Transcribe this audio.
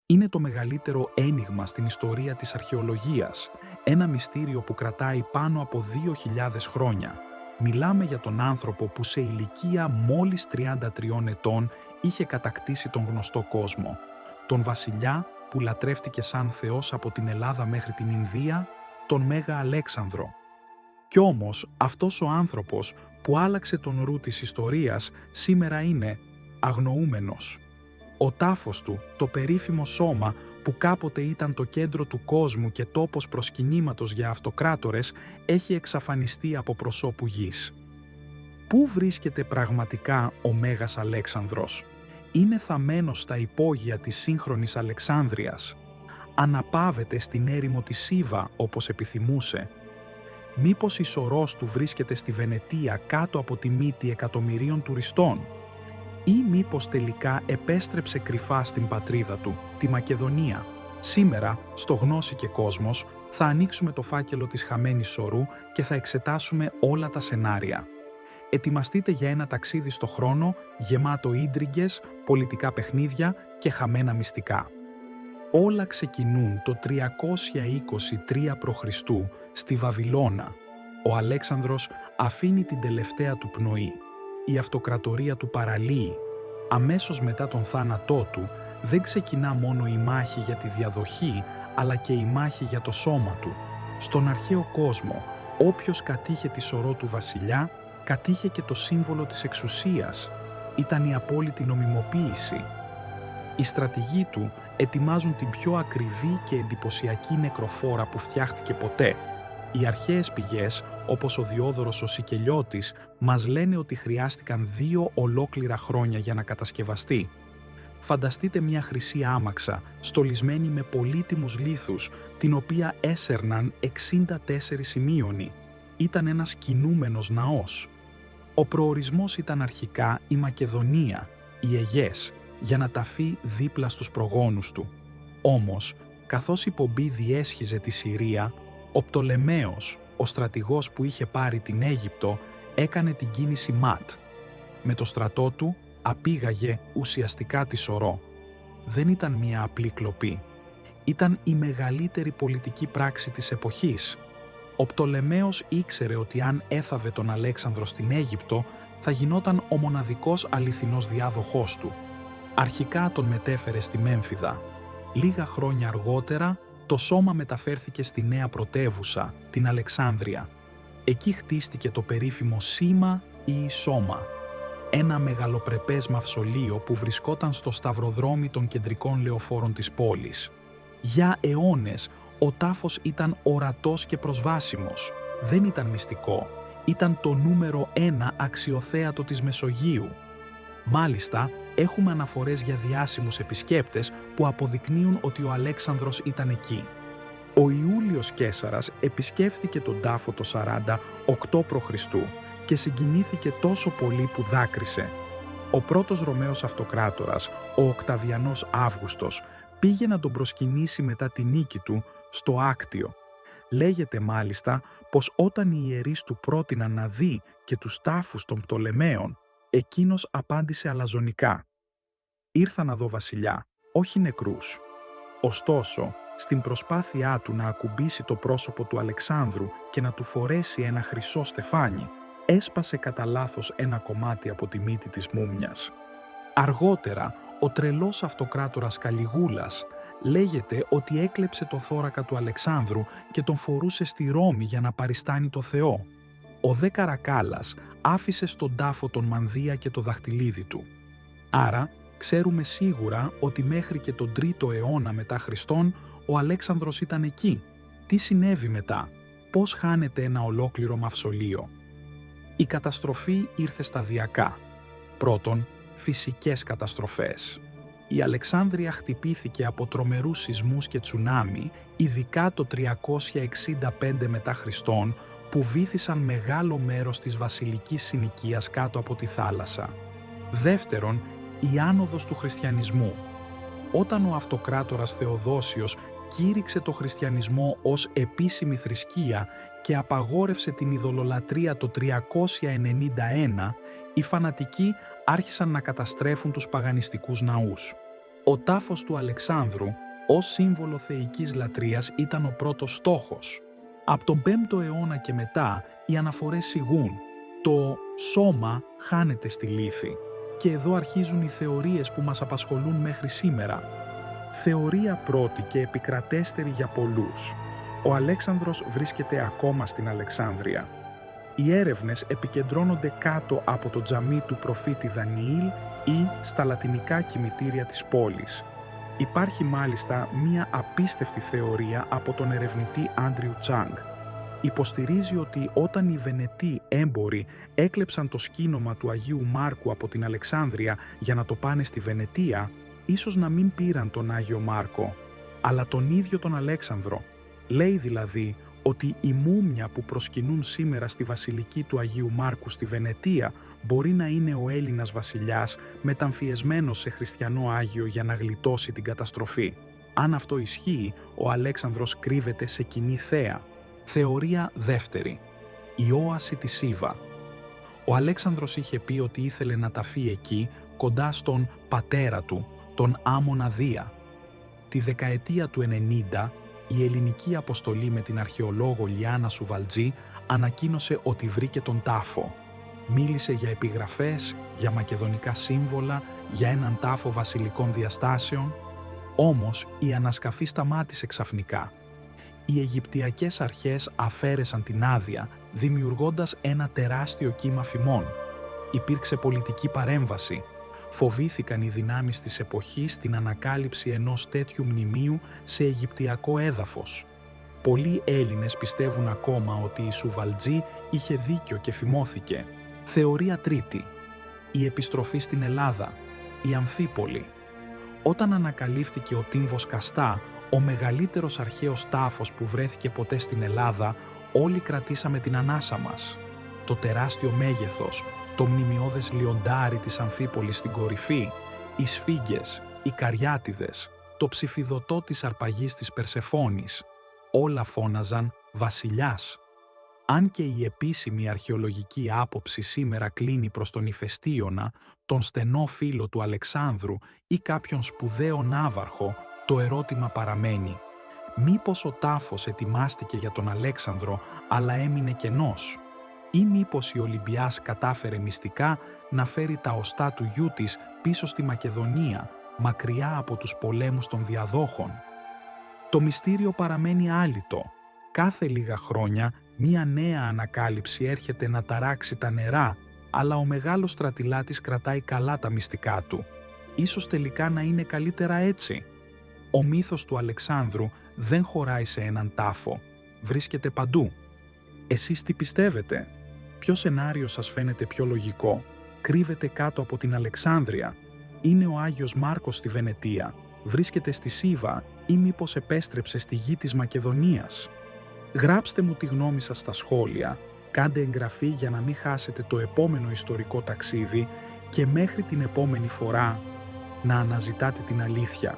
Είναι το μεγαλύτερο ένιγμα στην ιστορία της αρχαιολογίας, ένα μυστήριο που κρατάει πάνω από 2.000 χρόνια. Μιλάμε για τον άνθρωπο που σε ηλικία μόλις 33 ετών είχε κατακτήσει τον γνωστό κόσμο. Τον βασιλιά που λατρεύτηκε σαν θεός από την Ελλάδα μέχρι την Ινδία, τον Μέγα Αλέξανδρο. Κι όμως αυτός ο άνθρωπος που άλλαξε τον ρου της ιστορίας σήμερα είναι αγνοούμενος. Ο τάφος του, το περίφημο σώμα που κάποτε ήταν το κέντρο του κόσμου και τόπος προσκυνήματος για αυτοκράτορες, έχει εξαφανιστεί από προσώπου γης. Πού βρίσκεται πραγματικά ο Μέγας Αλέξανδρος? Είναι θαμμένος στα υπόγεια της σύγχρονης Αλεξάνδρειας? Αναπαύεται στην έρημο της Σίβα όπως επιθυμούσε? Μήπως η σωρός του βρίσκεται στη Βενετία κάτω από τη μύτη εκατομμυρίων τουριστών? Ή μήπως τελικά επέστρεψε κρυφά στην πατρίδα του, τη Μακεδονία? Σήμερα, στο Γνώση και Κόσμος, θα ανοίξουμε το φάκελο της χαμένης σωρού και θα εξετάσουμε όλα τα σενάρια. Ετοιμαστείτε για ένα ταξίδι στο χρόνο, γεμάτο ίντριγκες, πολιτικά παιχνίδια και χαμένα μυστικά. Όλα ξεκινούν το 323 π.Χ. στη Βαβυλώνα. Ο Αλέξανδρος αφήνει την τελευταία του πνοή. Η αυτοκρατορία του παραλύει. Αμέσως μετά τον θάνατό του, δεν ξεκινά μόνο η μάχη για τη διαδοχή, αλλά και η μάχη για το σώμα του. Στον αρχαίο κόσμο, όποιος κατήχε τη σωρό του βασιλιά, κατήχε και το σύμβολο της εξουσίας. Ήταν η απόλυτη νομιμοποίηση. Οι στρατηγοί του ετοιμάζουν την πιο ακριβή και εντυπωσιακή νεκροφόρα που φτιάχτηκε ποτέ. Οι αρχαίες πηγές, όπως ο Διόδωρος ο Σικελιώτης, μας λένε ότι χρειάστηκαν 2 ολόκληρα χρόνια για να κατασκευαστεί. Φανταστείτε μια χρυσή άμαξα, στολισμένη με πολύτιμους λίθους, την οποία έσερναν 64 ημίωνοι. Ήταν ένας κινούμενος ναός. Ο προορισμός ήταν αρχικά η Μακεδονία, η Αιγές, για να ταφεί δίπλα στους προγόνους του. Όμως, καθώς η πομπή διέσχιζε τη Συρία, ο Πτολεμαίος, ο στρατηγός που είχε πάρει την Αίγυπτο, έκανε την κίνηση ΜΑΤ. Με το στρατό του απήγαγε ουσιαστικά τη σωρό. Δεν ήταν μια απλή κλοπή. Ήταν η μεγαλύτερη πολιτική πράξη της εποχής. Ο Πτολεμαίος ήξερε ότι αν έθαβε τον Αλέξανδρο στην Αίγυπτο, θα γινόταν ο μοναδικός αληθινός διάδοχός του. Αρχικά τον μετέφερε στη Μέμφυδα. Λίγα χρόνια αργότερα, το σώμα μεταφέρθηκε στη νέα πρωτεύουσα, την Αλεξάνδρεια. Εκεί χτίστηκε το περίφημο σήμα ή σώμα. Ένα μεγαλοπρεπές μαυσολείο που βρισκόταν στο σταυροδρόμι των κεντρικών λεωφόρων της πόλης. Για αιώνες, ο τάφος ήταν ορατός και προσβάσιμος. Δεν ήταν μυστικό. Ήταν το νούμερο 1 αξιοθέατο της Μεσογείου. Μάλιστα, έχουμε αναφορές για διάσημους επισκέπτες που αποδεικνύουν ότι ο Αλέξανδρος ήταν εκεί. Ο Ιούλιος Καίσαρας επισκέφθηκε τον τάφο το 48 π.Χ. και συγκινήθηκε τόσο πολύ που δάκρυσε. Ο πρώτος Ρωμαίος αυτοκράτορας, ο Οκταβιανός Αύγουστος, πήγε να τον προσκυνήσει μετά τη νίκη του στο Άκτιο. Λέγεται μάλιστα πως όταν οι ιερείς του πρότειναν να δει και τους τάφους των Πτολεμαίων, εκείνος απάντησε αλαζονικά: «Ήρθα να δω βασιλιά, όχι νεκρούς». Ωστόσο, στην προσπάθειά του να ακουμπήσει το πρόσωπο του Αλεξάνδρου και να του φορέσει ένα χρυσό στεφάνι, έσπασε κατά λάθος ένα κομμάτι από τη μύτη της μούμιας. Αργότερα, ο τρελός αυτοκράτορας Καλιγούλας λέγεται ότι έκλεψε το θώρακα του Αλεξάνδρου και τον φορούσε στη Ρώμη για να παριστάνει το Θεό. Ο δε Καρακάλας άφησε στον τάφο τον μανδύα και το δαχτυλίδι του. Άρα, ξέρουμε σίγουρα ότι μέχρι και τον 3ο αιώνα μετά Χριστόν, ο Αλέξανδρος ήταν εκεί. Τι συνέβη μετά? Πώς χάνεται ένα ολόκληρο μαυσολείο? Η καταστροφή ήρθε σταδιακά. Πρώτον, φυσικές καταστροφές. Η Αλεξάνδρεια χτυπήθηκε από τρομερούς σεισμούς και τσουνάμι, ειδικά το 365 μετά Χριστόν, που βύθισαν μεγάλο μέρος της βασιλικής συνοικίας κάτω από τη θάλασσα. Δεύτερον, η άνοδος του χριστιανισμού. Όταν ο αυτοκράτορας Θεοδόσιος κήρυξε το χριστιανισμό ως επίσημη θρησκεία και απαγόρευσε την ειδωλολατρία το 391, οι φανατικοί άρχισαν να καταστρέφουν τους παγανιστικούς ναούς. Ο τάφος του Αλεξάνδρου ως σύμβολο θεϊκής λατρείας ήταν ο πρώτος στόχος. Από τον 5ο αιώνα και μετά οι αναφορές σιγούν. Το σώμα χάνεται στη λύθη. Και εδώ αρχίζουν οι θεωρίες που μας απασχολούν μέχρι σήμερα. Θεωρία πρώτη και επικρατέστερη για πολλούς. Ο Αλέξανδρος βρίσκεται ακόμα στην Αλεξάνδρεια. Οι έρευνες επικεντρώνονται κάτω από το τζαμί του προφήτη Δανιήλ ή στα λατινικά κημητήρια της πόλης. Υπάρχει μάλιστα μία απίστευτη θεωρία από τον ερευνητή Άντριου Τσάνγκ. Υποστηρίζει ότι όταν οι Βενετοί έμποροι έκλεψαν το σκήνομα του Αγίου Μάρκου από την Αλεξάνδρεια για να το πάνε στη Βενετία, ίσως να μην πήραν τον Άγιο Μάρκο, αλλά τον ίδιο τον Αλέξανδρο. Λέει δηλαδή ότι η μούμια που προσκυνούν σήμερα στη βασιλική του Αγίου Μάρκου στη Βενετία μπορεί να είναι ο Έλληνας βασιλιάς μεταμφιεσμένος σε χριστιανό Άγιο για να γλιτώσει την καταστροφή. Αν αυτό ισχύει, ο Αλέξανδρος κρύβεται σε κοινή θέα. Θεωρία δεύτερη. Η όαση της Σίβα. Ο Αλέξανδρος είχε πει ότι ήθελε να ταφεί εκεί, κοντά στον πατέρα του, τον Άμμονα Δία. Τη δεκαετία του 90, η ελληνική αποστολή με την αρχαιολόγο Λιάννα Σουβαλτζή ανακοίνωσε ότι βρήκε τον τάφο. Μίλησε για επιγραφές, για μακεδονικά σύμβολα, για έναν τάφο βασιλικών διαστάσεων. Όμως η ανασκαφή σταμάτησε ξαφνικά. Οι Αιγυπτιακές αρχές αφαίρεσαν την άδεια, δημιουργώντας ένα τεράστιο κύμα φημών. Υπήρξε πολιτική παρέμβαση. Φοβήθηκαν οι δυνάμεις της εποχής την ανακάλυψη ενός τέτοιου μνημείου σε Αιγυπτιακό έδαφος. Πολλοί Έλληνες πιστεύουν ακόμα ότι η Σουβαλτζή είχε δίκιο και φημώθηκε. Θεωρία τρίτη. Η επιστροφή στην Ελλάδα. Η Αμφίπολη. Όταν ανακαλύφθηκε ο τύμβος Καστά, ο μεγαλύτερος αρχαίος τάφος που βρέθηκε ποτέ στην Ελλάδα, όλοι κρατήσαμε την ανάσα μας. Το τεράστιο μέγεθος, το μνημειώδες λιοντάρι της Αμφίπολης στην κορυφή, οι σφίγγες, οι καριάτιδες, το ψηφιδωτό της αρπαγής της Περσεφόνης, όλα φώναζαν «Βασιλιάς». Αν και η επίσημη αρχαιολογική άποψη σήμερα κλείνει προς τον Ηφαιστίωνα, τον στενό φίλο του Αλεξάνδρου ή κάποιον σπουδαίο ναύαρχο, το ερώτημα παραμένει. Μήπως ο τάφος ετοιμάστηκε για τον Αλέξανδρο, αλλά έμεινε κενός? Ή μήπως η Ολυμπιάς κατάφερε μυστικά να φέρει τα οστά του γιού της πίσω στη Μακεδονία, μακριά από τους πολέμους των διαδόχων? Το μυστήριο παραμένει άλυτο. Κάθε λίγα χρόνια μία νέα ανακάλυψη έρχεται να ταράξει τα νερά, αλλά ο μεγάλος στρατηλάτης κρατάει καλά τα μυστικά του. Ίσως τελικά να είναι καλύτερα έτσι. Ο μύθος του Αλεξάνδρου δεν χωράει σε έναν τάφο. Βρίσκεται παντού. Εσείς τι πιστεύετε? Ποιο σενάριο σας φαίνεται πιο λογικό? Κρύβεται κάτω από την Αλεξάνδρεια? Είναι ο Άγιος Μάρκος στη Βενετία? Βρίσκεται στη Σίβα ή μήπως επέστρεψε στη γη της Μακεδονίας? Γράψτε μου τη γνώμη σας στα σχόλια, κάντε εγγραφή για να μην χάσετε το επόμενο ιστορικό ταξίδι και μέχρι την επόμενη φορά να αναζητάτε την αλήθεια.